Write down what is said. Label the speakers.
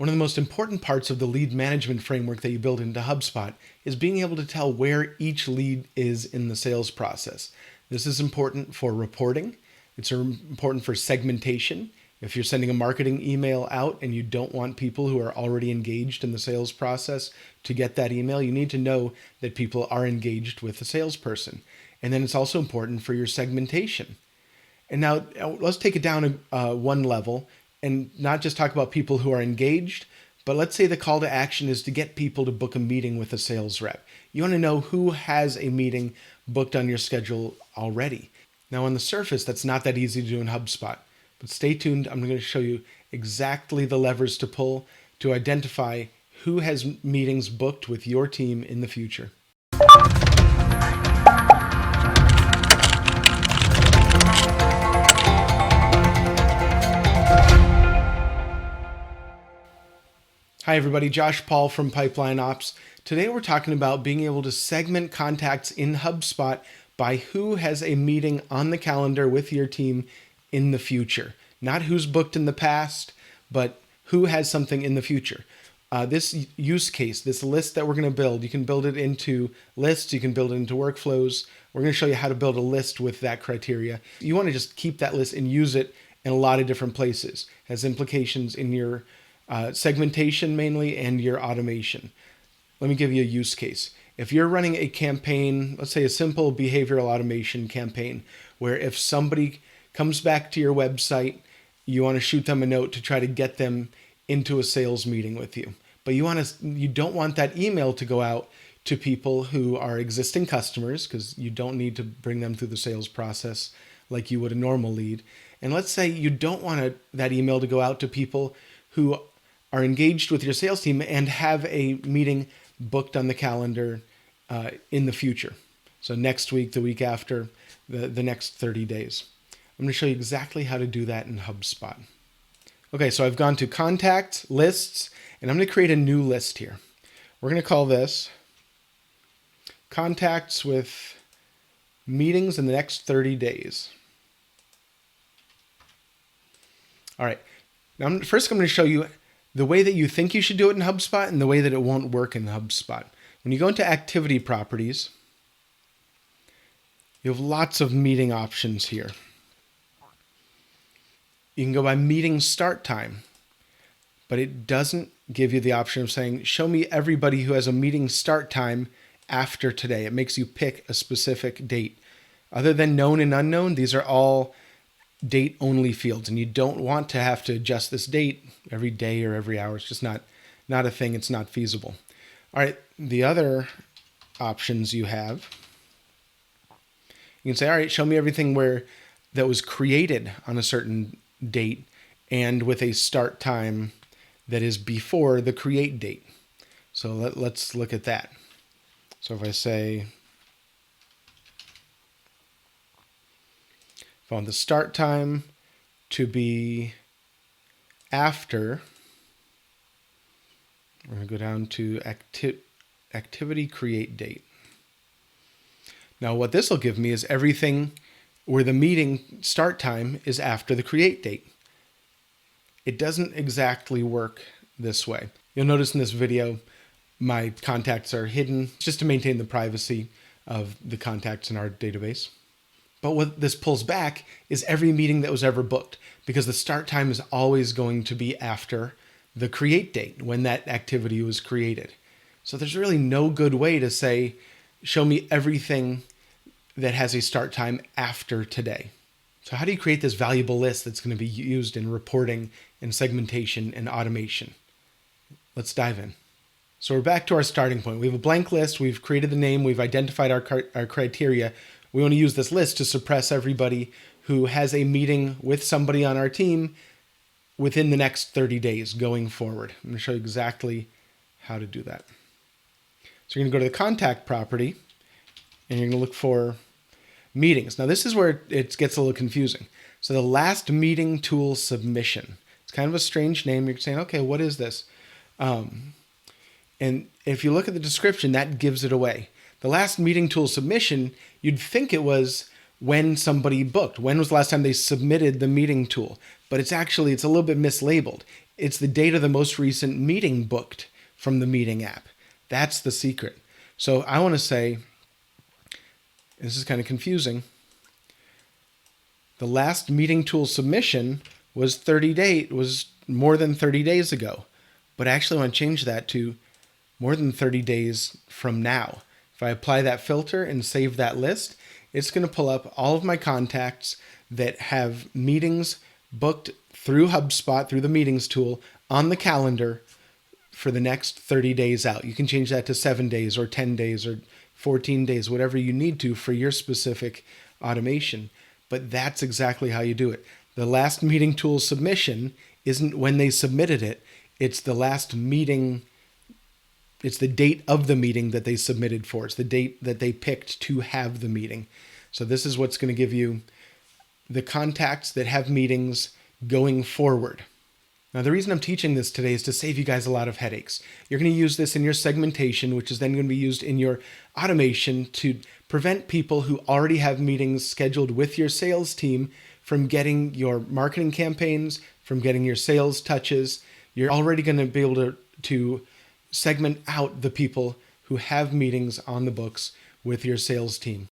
Speaker 1: One of the most important parts of the lead management framework that you build into HubSpot is being able to tell where each lead is in the sales process. This is important for reporting. It's important for segmentation. If you're sending a marketing email out and you don't want people who are already engaged in the sales process to get that email, you need to know that people are engaged with the salesperson. And then it's also important for your segmentation. And now let's take it down one level and not just talk about people who are engaged, but let's say the call to action is to get people to book a meeting with a sales rep. You want to know who has a meeting booked on your schedule already. Now on the surface, that's not that easy to do in HubSpot, but stay tuned. I'm going to show you exactly the levers to pull to identify who has meetings booked with your team in the future. Hi everybody, Josh Paul from Pipeline Ops. Today we're talking about being able to segment contacts in HubSpot by who has a meeting on the calendar with your team in the future. Not who's booked in the past, but who has something in the future. This use case, this list that we're going to build, you can build it into lists, you can build it into workflows. We're going to show you how to build a list with that criteria. You want to just keep that list and use it in a lot of different places. It has implications in your segmentation mainly and your automation. Let me give you a use case. If you're running a campaign, let's say a simple behavioral automation campaign, where if somebody comes back to your website, you want to shoot them a note to try to get them into a sales meeting with you. But you don't want that email to go out to people who are existing customers, because you don't need to bring them through the sales process like you would a normal lead. And let's say you don't want that email to go out to people who are engaged with your sales team and have a meeting booked on the calendar in the future. So next week, the week after, the next 30 days. I'm going to show you exactly how to do that in HubSpot. Okay, so I've gone to Contacts, Lists, and I'm going to create a new list here. We're going to call this Contacts with Meetings in the Next 30 Days. All right, now first I'm going to show you the way that you think you should do it in HubSpot and the way that it won't work in HubSpot. When you go into Activity Properties, you have lots of meeting options here. You can go by meeting start time, but it doesn't give you the option of saying, show me everybody who has a meeting start time after today. It makes you pick a specific date. Other than known and unknown, these are all date only fields, and you don't want to have to adjust this date every day or every hour. It's just not a thing. It's not feasible. All right. The other options you have, you can say, all right, show me everything that was created on a certain date and with a start time that is before the create date. So let's look at that. So if I say, I want the start time to be after, we're going to go down to activity create date. Now what this will give me is everything where the meeting start time is after the create date. It doesn't exactly work this way. You'll notice in this video, my contacts are hidden just to maintain the privacy of the contacts in our database. But what this pulls back is every meeting that was ever booked, because the start time is always going to be after the create date, when that activity was created. So there's really no good way to say, show me everything that has a start time after today. So how do you create this valuable list that's going to be used in reporting and segmentation and automation? Let's dive in. So we're back to our starting point. We have a blank list. We've created the name. We've identified our criteria. We want to use this list to suppress everybody who has a meeting with somebody on our team within the next 30 days going forward. I'm going to show you exactly how to do that. So you're going to go to the contact property and you're going to look for meetings. Now this is where it gets a little confusing. So the last meeting tool submission. It's kind of a strange name. You're saying, okay, what is this? And if you look at the description, that gives it away. The last meeting tool submission, you'd think it was when somebody booked. When was the last time they submitted the meeting tool? But it's a little bit mislabeled. It's the date of the most recent meeting booked from the meeting app. That's the secret. So I want to say, this is kind of confusing, the last meeting tool submission was more than 30 days ago. But I actually want to change that to more than 30 days from now. If I apply that filter and save that list, it's going to pull up all of my contacts that have meetings booked through HubSpot, through the meetings tool, on the calendar for the next 30 days out. You can change that to 7 days or 10 days or 14 days, whatever you need to for your specific automation. But that's exactly how you do it. The last meeting tool submission isn't when they submitted it. It's the last meeting. It's the date of the meeting that they submitted for. It's the date that they picked to have the meeting. So this is what's going to give you the contacts that have meetings going forward. Now, the reason I'm teaching this today is to save you guys a lot of headaches. You're going to use this in your segmentation, which is then going to be used in your automation to prevent people who already have meetings scheduled with your sales team from getting your marketing campaigns, from getting your sales touches. You're already going to be able to segment out the people who have meetings on the books with your sales team.